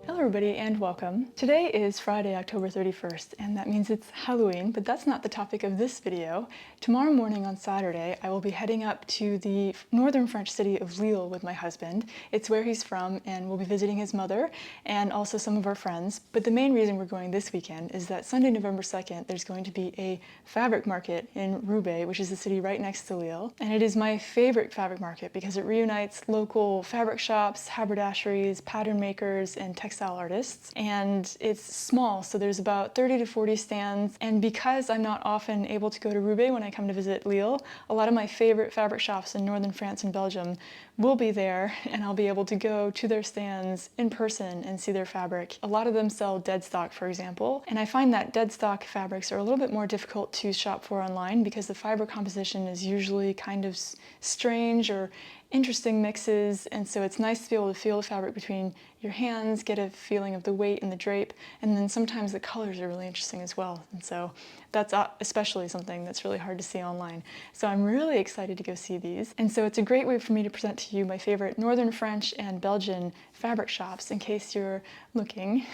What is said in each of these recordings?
Hello everybody and welcome. Today is Friday, October 31st, and that means it's Halloween, but that's not the topic of this video. Tomorrow morning on Saturday, I will be heading up to the northern French city of Lille with my husband. It's where he's from, and we'll be visiting his mother and also some of our friends. But the main reason we're going this weekend is that Sunday, November 2nd, there's going to be a fabric market in Roubaix, which is the city right next to Lille. And it is my favorite fabric market because it reunites local fabric shops, haberdasheries, pattern makers, and textile artists, and it's small, so there's about 30 to 40 stands, and because I'm not often able to go to Roubaix when I come to visit Lille, a lot of my favorite fabric shops in northern France and Belgium will be there, and I'll be able to go to their stands in person and see their fabric. A lot of them sell dead stock, for example, and I find that dead stock fabrics are a little bit more difficult to shop for online because the fiber composition is usually kind of strange or interesting mixes, and so it's nice to be able to feel the fabric between your hands, get a feeling of the weight and the drape, and then sometimes the colors are really interesting as well, and so that's especially something that's really hard to see online. So I'm really excited to go see these, and so it's a great way for me to present to you my favorite northern French and Belgian fabric shops in case you're looking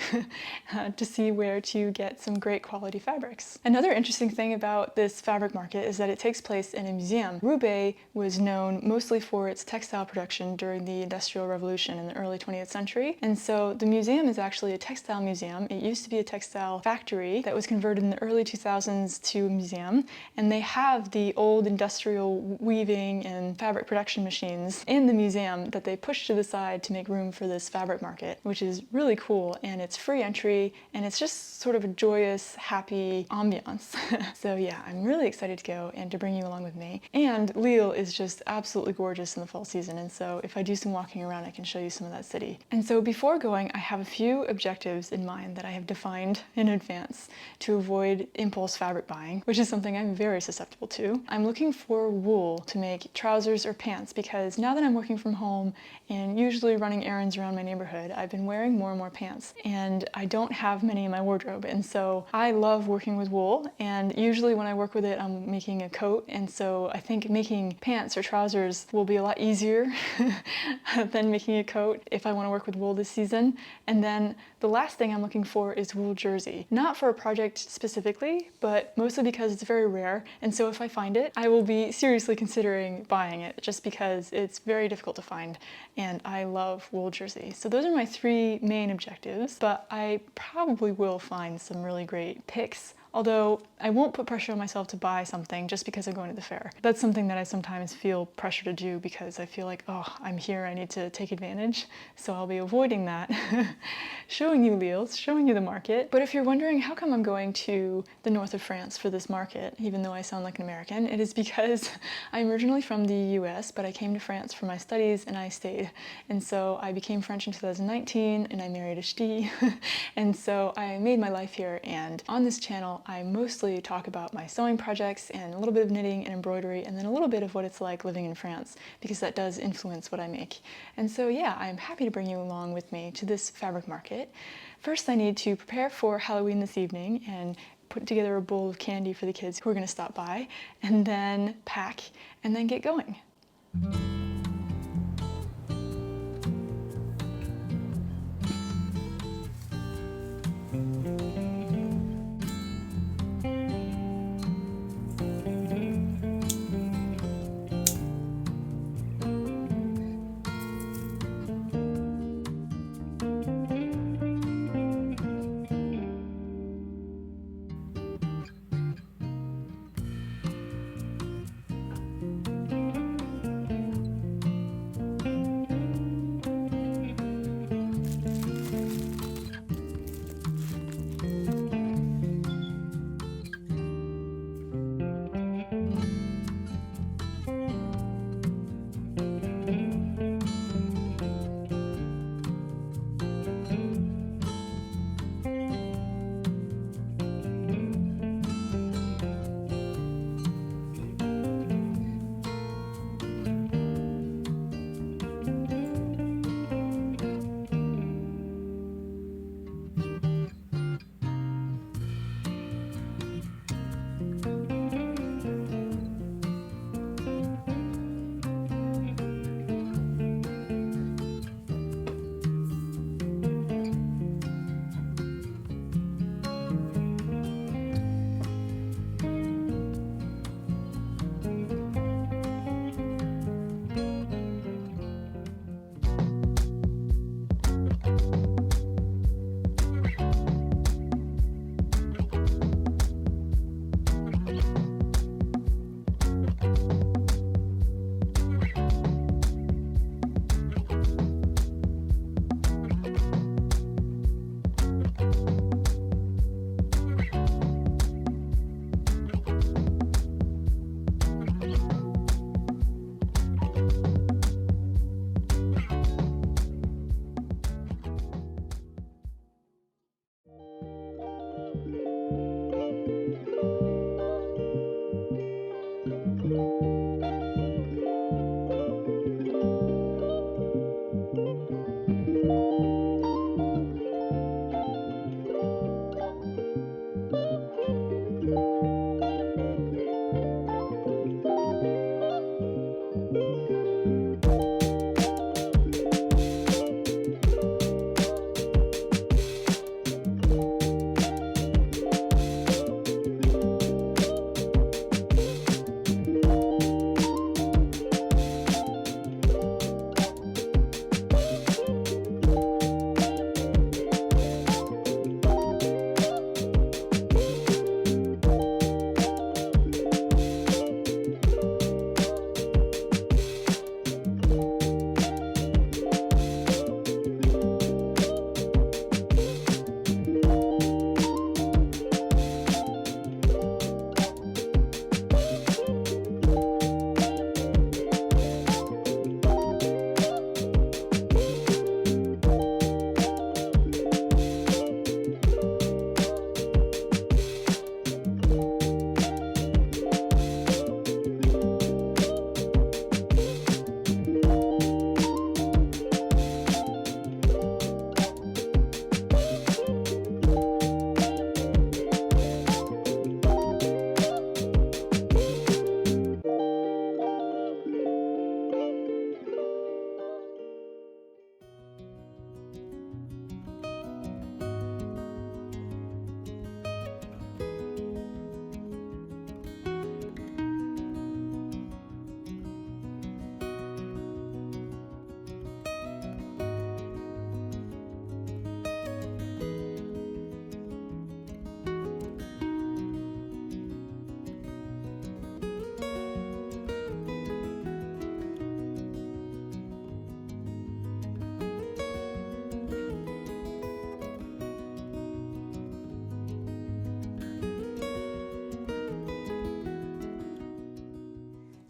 to see where to get some great quality fabrics. Another interesting thing about this fabric market is that it takes place in a museum. Roubaix was known mostly for its textile production during the Industrial Revolution in the early 20th century, and so the museum is actually a textile museum. It used to be a textile factory that was converted in the early 2000s to a museum, and they have the old industrial weaving and fabric production machines in the museum that they pushed to the side to make room for this fabric market, which is really cool, and it's free entry, and it's just sort of a joyous, happy ambiance. So yeah, I'm really excited to go and to bring you along with me. And Lille is just absolutely gorgeous in the fall season, and so if I do some walking around, I can show you some of that city. And so before going, I have a few objectives in mind that I have defined in advance to avoid impulse fabric buying, which is something I'm very susceptible to. I'm looking for wool to make trousers or pants because now that I'm working from home and usually running errands around my neighborhood, I've been wearing more and more pants, and I don't have many in my wardrobe, and so I love working with wool, and usually when I work with it, I'm making a coat, and so I think making pants or trousers will be a lot easier than making a coat if I want to work with wool this season. And then the last thing I'm looking for is wool jersey. Not for a project specifically, but mostly because it's very rare, and so if I find it, I will be seriously considering buying it just because it's very difficult to find, and I love wool jersey. So those are my three main objectives, but I probably will find some really great picks, although I won't put pressure on myself to buy something just because I'm going to the fair. That's something that I sometimes feel pressure to do because I feel like, oh, I'm here, I need to take advantage, so I'll be avoiding that. Showing you Lille, showing you the market. But if you're wondering how come I'm going to the north of France for this market, even though I sound like an American, it is because I'm originally from the US, but I came to France for my studies and I stayed. And so I became French in 2019 and I married a ch'ti. And so I made my life here, and on this channel I mostly talk about my sewing projects and a little bit of knitting and embroidery, and then a little bit of what it's like living in France, because that does influence what I make. And so yeah, I'm happy to bring you along with me to this fabric market. First, I need to prepare for Halloween this evening and put together a bowl of candy for the kids who are going to stop by, and then pack, and then get going.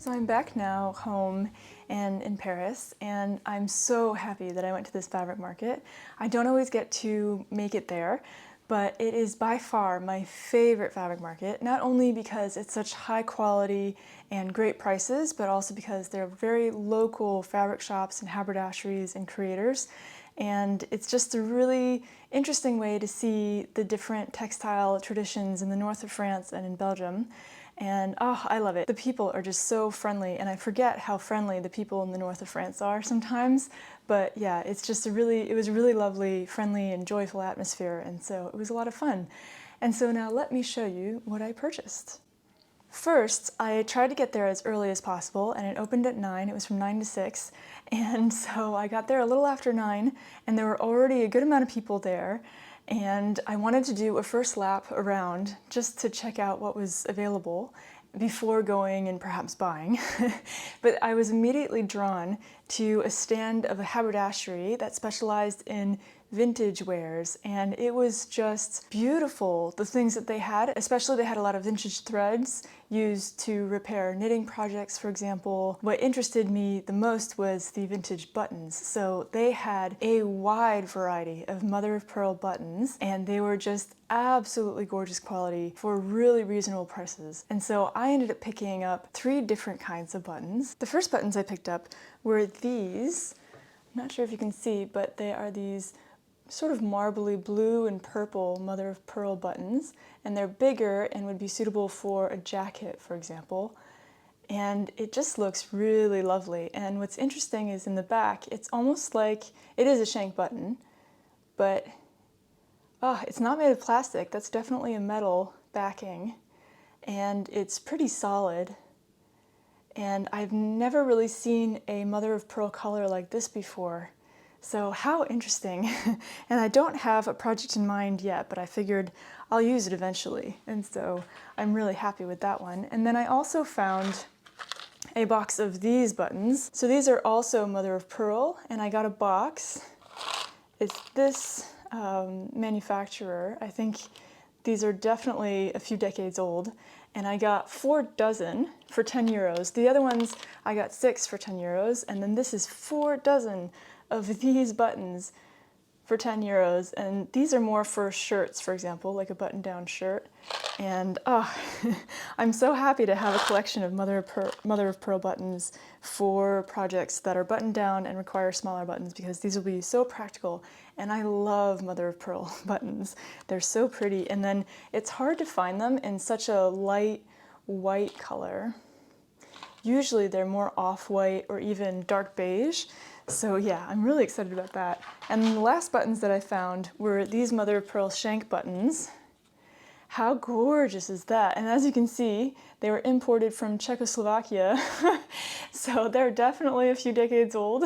So I'm back now home and in Paris, and I'm so happy that I went to this fabric market. I don't always get to make it there, but it is by far my favorite fabric market, not only because it's such high quality and great prices, but also because they're very local fabric shops and haberdasheries and creators. And it's just a really interesting way to see the different textile traditions in the north of France and in Belgium. And oh, I love it. The people are just so friendly, and I forget how friendly the people in the north of France are sometimes. But yeah, it was a really lovely, friendly, and joyful atmosphere, and so it was a lot of fun. And so now let me show you what I purchased. First, I tried to get there as early as possible, and it opened at 9. It was from 9 to 6, and so I got there a little after 9, and there were already a good amount of people there. And I wanted to do a first lap around just to check out what was available before going and perhaps buying. But I was immediately drawn to a stand of a haberdashery that specialized in vintage wares, and it was just beautiful, the things that they had. Especially they had a lot of vintage threads used to repair knitting projects, for example. What interested me the most was the vintage buttons. So they had a wide variety of mother of pearl buttons, and they were just absolutely gorgeous quality for really reasonable prices. And so I ended up picking up 3 different kinds of buttons. The first buttons I picked up were these. I'm not sure if you can see, but they are these sort of marbly blue and purple mother of pearl buttons, and they're bigger and would be suitable for a jacket, for example. And it just looks really lovely. And what's interesting is in the back, it's almost like it is a shank button, but it's not made of plastic. That's definitely a metal backing, and it's pretty solid. And I've never really seen a mother of pearl color like this before. So how interesting. And I don't have a project in mind yet, but I figured I'll use it eventually. And so I'm really happy with that one. And then I also found a box of these buttons. So these are also mother of pearl, and I got a box. It's this manufacturer. I think these are definitely a few decades old. And I got 4 dozen for 10 euros. The other ones, I got 6 for 10 euros. And then this is 4 dozen of these buttons for 10 euros. And these are more for shirts, for example, like a button-down shirt. And I'm so happy to have a collection of mother of pearl buttons for projects that are buttoned down and require smaller buttons, because these will be so practical. And I love mother of pearl buttons. They're so pretty. And then it's hard to find them in such a light white color. Usually they're more off-white or even dark beige. So yeah, I'm really excited about that. And the last buttons that I found were these mother of pearl shank buttons. How gorgeous is that? And as you can see, they were imported from Czechoslovakia. So they're definitely a few decades old.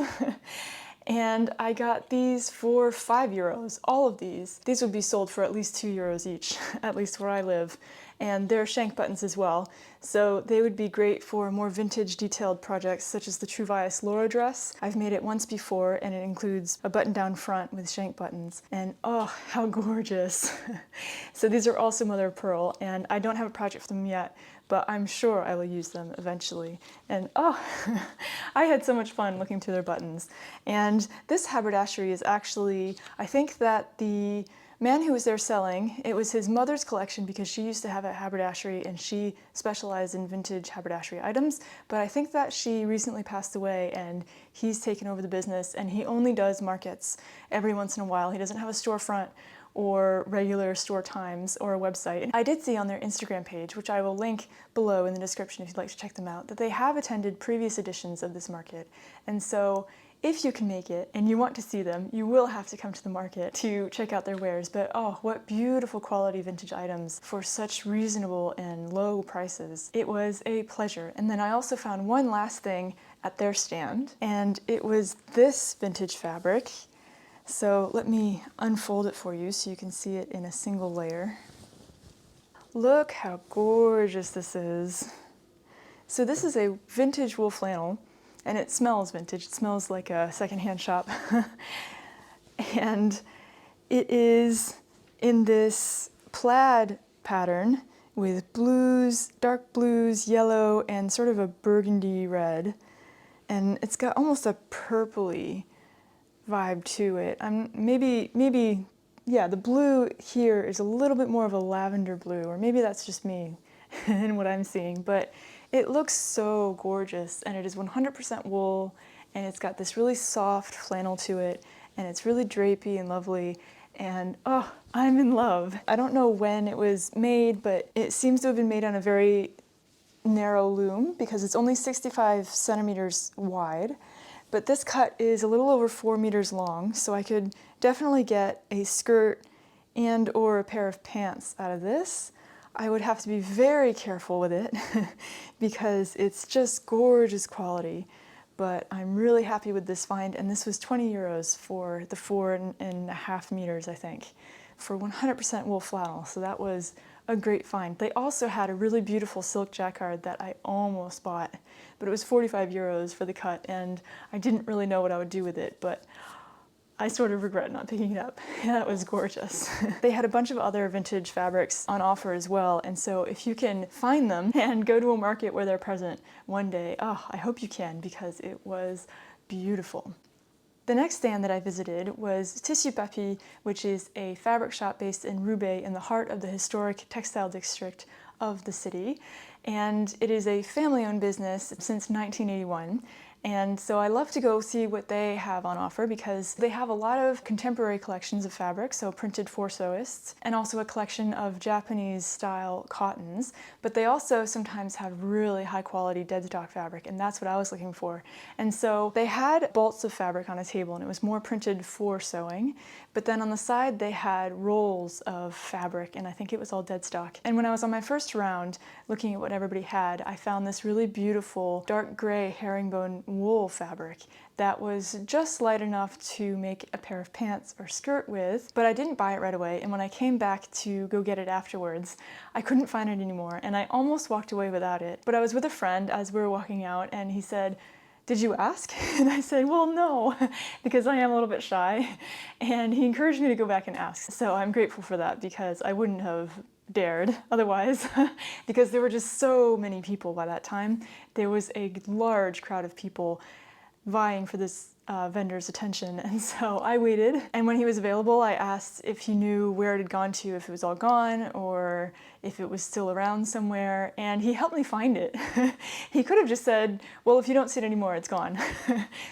And I got these for 5 euros, all of these. These would be sold for at least 2 euros each, at least where I live. And they're shank buttons as well. So they would be great for more vintage detailed projects, such as the Trouvailles Laura dress. I've made it once before, and it includes a button-down front with shank buttons. And oh, how gorgeous. So these are also mother of pearl, and I don't have a project for them yet, but I'm sure I will use them eventually. And oh, I had so much fun looking through their buttons. And this haberdashery is actually, I think that the man who was there selling, it was his mother's collection, because she used to have a haberdashery and she specialized in vintage haberdashery items. But I think that she recently passed away and he's taken over the business, and he only does markets every once in a while. He doesn't have a storefront or regular store times or a website. I did see on their Instagram page, which I will link below in the description if you'd like to check them out, that they have attended previous editions of this market. And so if you can make it and you want to see them, you will have to come to the market to check out their wares. But oh, what beautiful quality vintage items for such reasonable and low prices. It was a pleasure. And then I also found one last thing at their stand, and it was this vintage fabric. So let me unfold it for you so you can see it in a single layer. Look how gorgeous this is. So this is a vintage wool flannel, and it smells vintage. It smells like a secondhand shop. And it is in this plaid pattern with blues, dark blues, yellow, and sort of a burgundy red. And it's got almost a purpley vibe to it. Yeah, the blue here is a little bit more of a lavender blue, or maybe that's just me and what I'm seeing, but it looks so gorgeous, and it is 100% wool, and it's got this really soft flannel to it, and it's really drapey and lovely, and oh, I'm in love. I don't know when it was made, but it seems to have been made on a very narrow loom because it's only 65 centimeters wide. But this cut is a little over 4 meters long, so I could definitely get a skirt and or a pair of pants out of this. I would have to be very careful with it because it's just gorgeous quality. But I'm really happy with this find, and this was 20 euros for the 4.5 meters, I think, for 100% wool flannel, so that was a great find. They also had a really beautiful silk jacquard that I almost bought, but it was 45 euros for the cut, and I didn't really know what I would do with it, but I sort of regret not picking it up. That was gorgeous. They had a bunch of other vintage fabrics on offer as well, and so if you can find them and go to a market where they're present one day, oh, I hope you can, because it was beautiful. The next stand that I visited was Tissus Papi, which is a fabric shop based in Roubaix in the heart of the historic textile district of the city. And it is a family-owned business since 1981. And so I love to go see what they have on offer because they have a lot of contemporary collections of fabric, so printed for sewists, and also a collection of Japanese-style cottons. But they also sometimes have really high-quality dead stock fabric, and that's what I was looking for. And so they had bolts of fabric on a table, and it was more printed for sewing. But then on the side, they had rolls of fabric, and I think it was all dead stock. And when I was on my first round, looking at what everybody had, I found this really beautiful dark gray herringbone wool fabric that was just light enough to make a pair of pants or skirt with, but I didn't buy it right away, and when I came back to go get it afterwards, I couldn't find it anymore, and I almost walked away without it. But I was with a friend as we were walking out, and he said, "Did you ask?" And I said, "Well, no," because I am a little bit shy, and he encouraged me to go back and ask. So I'm grateful for that because I wouldn't have dared otherwise because there were just so many people by that time. There was a large crowd of people vying for this vendor's attention, and so I waited, and when he was available I asked if he knew where it had gone to, if it was all gone or if it was still around somewhere, and he helped me find it. He could have just said, "Well, if you don't see it anymore, it's gone,"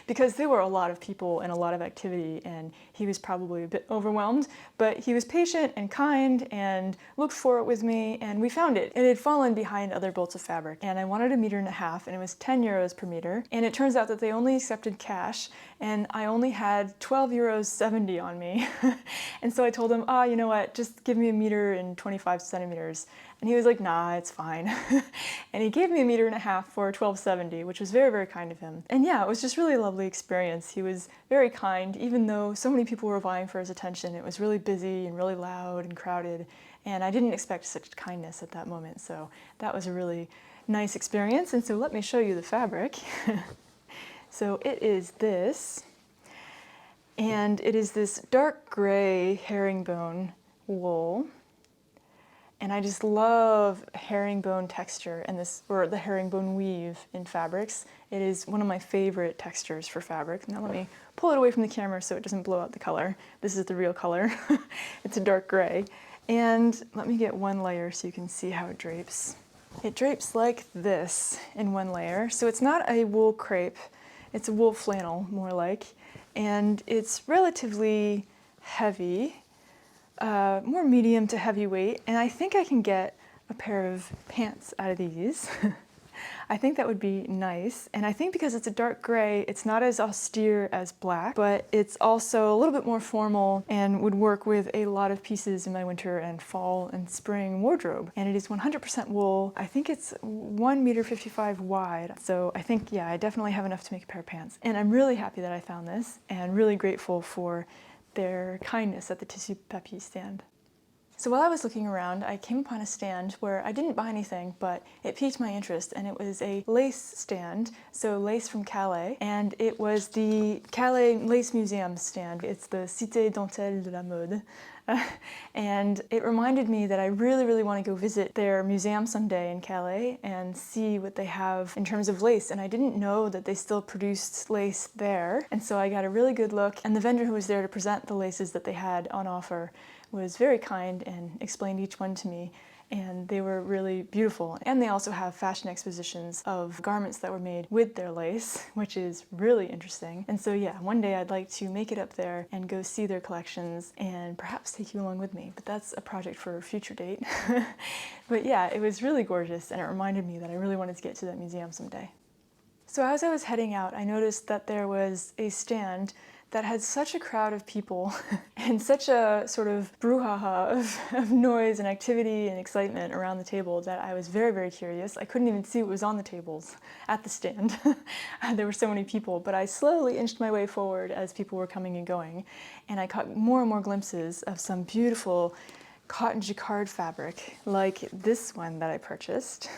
because there were a lot of people and a lot of activity, and he was probably a bit overwhelmed, but he was patient and kind and looked for it with me, and we found it. It had fallen behind other bolts of fabric, and I wanted 1.5 meters, and it was 10 euros per meter, and it turns out that they only accepted cash, and I only had 12.70 euros on me. And so I told him, "Oh, you know what, just give me 1 meter and 25 centimeters. And he was like, "Nah, it's fine." And he gave me 1.5 meters for 12.70, which was very, very kind of him. And yeah, it was just really a lovely experience. He was very kind, even though so many people were vying for his attention. It was really busy and really loud and crowded, and I didn't expect such kindness at that moment. So that was a really nice experience. And so let me show you the fabric. So it is this, and it is this dark gray herringbone wool. And I just love herringbone texture and or the herringbone weave in fabrics. It is one of my favorite textures for fabric. Now let me pull it away from the camera so it doesn't blow out the color. This is the real color. It's a dark gray. And let me get one layer so you can see how it drapes. It drapes like this in one layer. So it's not a wool crepe, it's a wool flannel more like. And it's relatively heavy. More medium to heavyweight, and I think I can get a pair of pants out of these. I think that would be nice, and I think because it's a dark gray, it's not as austere as black, but it's also a little bit more formal and would work with a lot of pieces in my winter and fall and spring wardrobe. And it is 100% wool. I think it's 1.55 meters wide, so I think, yeah, I definitely have enough to make a pair of pants. And I'm really happy that I found this, and really grateful for their kindness at the Tissus Papi stand. So while I was looking around, I came upon a stand where I didn't buy anything, but it piqued my interest, and it was a lace stand, so lace from Calais, and it was the Calais Lace Museum stand. It's the Cité Dentelle de la mode. And it reminded me that I really, really want to go visit their museum someday in Calais and see what they have in terms of lace. And I didn't know that they still produced lace there. And so I got a really good look, and the vendor who was there to present the laces that they had on offer was very kind and explained each one to me, and they were really beautiful. And they also have fashion expositions of garments that were made with their lace, which is really interesting. And so yeah, one day I'd like to make it up there and go see their collections and perhaps take you along with me, but that's a project for a future date. But yeah, it was really gorgeous, and it reminded me that I really wanted to get to that museum someday. So as I was heading out, I noticed that there was a stand that had such a crowd of people and such a sort of brouhaha of noise and activity and excitement around the table that I was very, very curious. I couldn't even see what was on the tables at the stand. There were so many people, but I slowly inched my way forward as people were coming and going, and I caught more and more glimpses of some beautiful cotton jacquard fabric, like this one that I purchased.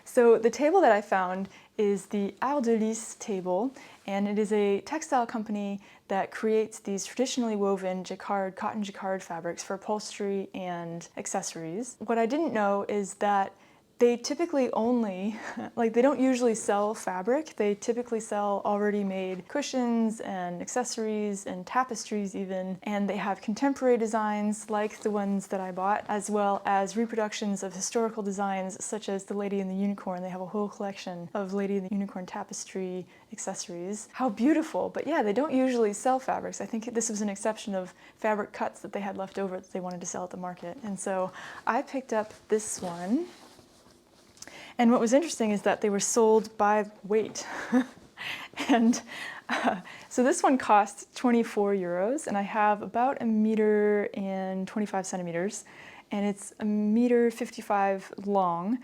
So the table that I found is the Art de Lys table, and it is a textile company that creates these traditionally woven jacquard, cotton jacquard fabrics for upholstery and accessories. What I didn't know is that they typically only, they don't usually sell fabric. They typically sell already made cushions and accessories and tapestries even, and they have contemporary designs like the ones that I bought, as well as reproductions of historical designs such as the Lady and the Unicorn. They have a whole collection of Lady and the Unicorn tapestry accessories. How beautiful, but yeah, they don't usually sell fabrics. I think this was an exception of fabric cuts that they had left over that they wanted to sell at the market. And so I picked up this one. And what was interesting is that they were sold by weight. And so this one cost 24 euros, and I have about 1.25 meters, and it's 1.55 meters long,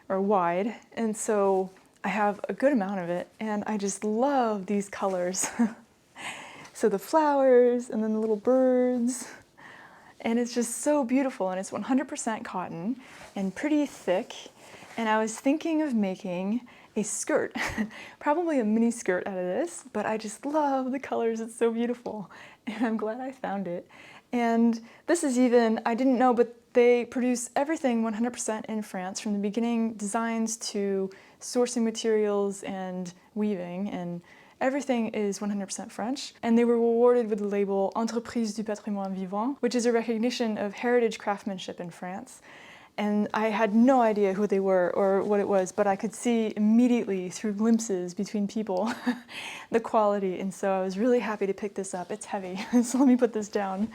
or wide, and so I have a good amount of it, and I just love these colors. So the flowers, and then the little birds, and it's just so beautiful, and it's 100% cotton, and pretty thick. And I was thinking of making a skirt, probably a mini skirt out of this, but I just love the colors, it's so beautiful. And I'm glad I found it. And this is even, I didn't know, but they produce everything 100% in France, from the beginning designs to sourcing materials and weaving, and everything is 100% French. And they were awarded with the label Entreprise du Patrimoine Vivant, which is a recognition of heritage craftsmanship in France. And I had no idea who they were or what it was, but I could see immediately through glimpses between people the quality, and so I was really happy to pick this up. It's heavy, so let me put this down.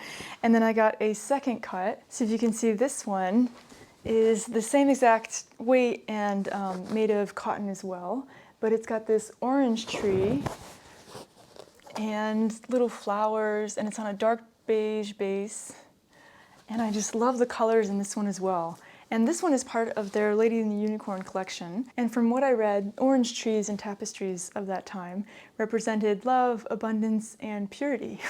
And then I got a second cut. So if you can see, this one is the same exact weight and made of cotton as well, but it's got this orange tree and little flowers, and it's on a dark beige base. And I just love the colors in this one as well. And this one is part of their Lady and the Unicorn collection. And from what I read, orange trees and tapestries of that time represented love, abundance, and purity.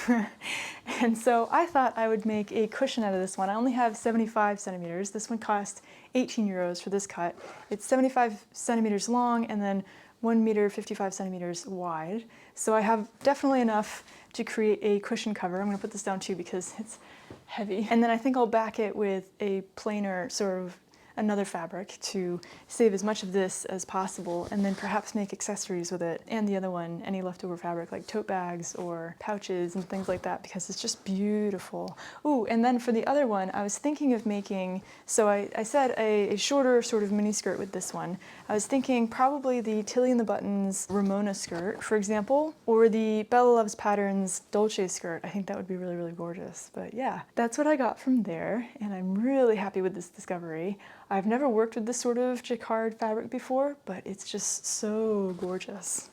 And so I thought I would make a cushion out of this one. I only have 75 centimeters. This one cost 18 euros for this cut. It's 75 centimeters long and then 1.55 meters wide. So I have definitely enough to create a cushion cover. I'm gonna put this down too because it's heavy. And then I think I'll back it with a plainer sort of another fabric to save as much of this as possible, and then perhaps make accessories with it, and the other one, any leftover fabric like tote bags or pouches and things like that, because it's just beautiful. Ooh, and then for the other one, I was thinking of making, so I said a shorter sort of mini skirt with this one. I was thinking probably the Tilly and the Buttons Ramona skirt, for example, or the Bella Loves Patterns Dolce skirt. I think that would be really, really gorgeous. But yeah, that's what I got from there, and I'm really happy with this discovery. I've never worked with this sort of jacquard fabric before, but it's just so gorgeous.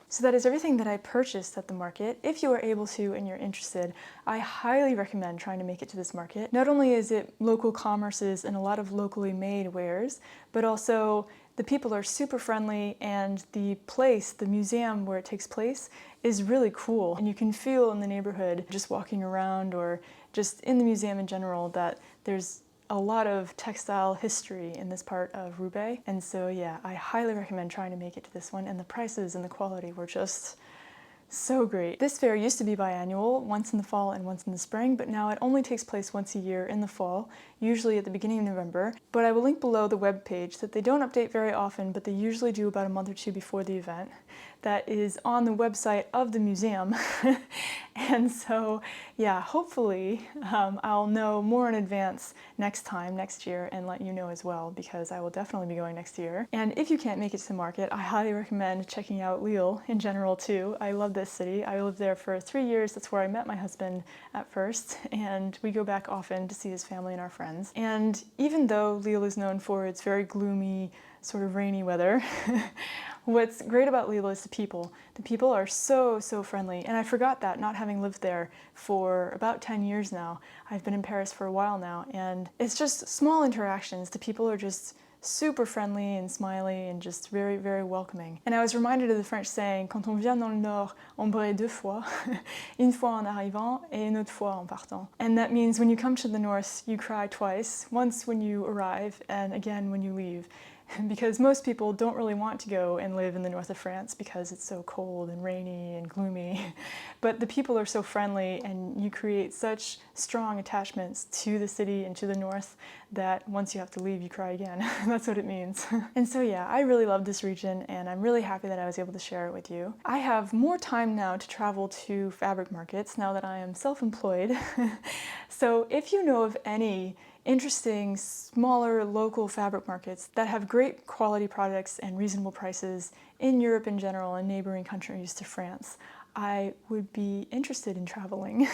So that is everything that I purchased at the market. If you are able to and you're interested, I highly recommend trying to make it to this market. Not only is it local commerces and a lot of locally made wares, but also the people are super friendly, and the place, the museum where it takes place, is really cool. And you can feel in the neighborhood just walking around or just in the museum in general, that there's a lot of textile history in this part of Roubaix. And so yeah, I highly recommend trying to make it to this one, and the prices and the quality were just so great. This fair used to be biannual, once in the fall and once in the spring, but now it only takes place once a year in the fall, usually at the beginning of November. But I will link below the web page that they don't update very often, but they usually do about a month or two before the event. That is on the website of the museum. And so, yeah, hopefully I'll know more in advance next year, and let you know as well, because I will definitely be going next year. And if you can't make it to the market, I highly recommend checking out Lille in general too. I love this city. I lived there for 3 years. That's where I met my husband at first, and we go back often to see his family and our friends. And even though Lille is known for its very gloomy, sort of rainy weather, what's great about Lille is the people. The people are so friendly, and I forgot that, not having lived there for about 10 years now. I've been in Paris for a while now, and it's just small interactions. The people are just super friendly and smiley and just very welcoming. And I was reminded of the French saying, quand on vient dans le Nord, on brille deux fois, une fois en arrivant et une autre fois en partant. And that means when you come to the North, you cry twice, once when you arrive and again when you leave. Because most people don't really want to go and live in the north of France because it's so cold and rainy and gloomy. But the people are so friendly, and you create such strong attachments to the city and to the north that once you have to leave, you cry again. That's what it means. And so yeah, I really love this region, and I'm really happy that I was able to share it with you. I have more time now to travel to fabric markets now that I am self-employed. So if you know of any interesting, smaller, local fabric markets that have great quality products and reasonable prices in Europe in general and neighboring countries to France, I would be interested in traveling.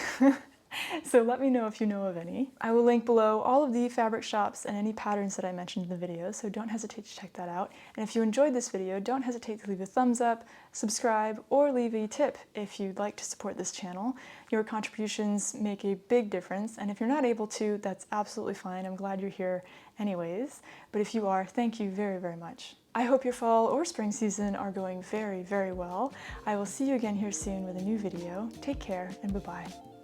So let me know if you know of any. I will link below all of the fabric shops and any patterns that I mentioned in the video, so don't hesitate to check that out. And if you enjoyed this video, don't hesitate to leave a thumbs up, subscribe, or leave a tip if you'd like to support this channel. Your contributions make a big difference, and if you're not able to, that's absolutely fine. I'm glad you're here anyways. But if you are, thank you very much. I hope your fall or spring season are going very well. I will see you again here soon with a new video. Take care, and bye-bye.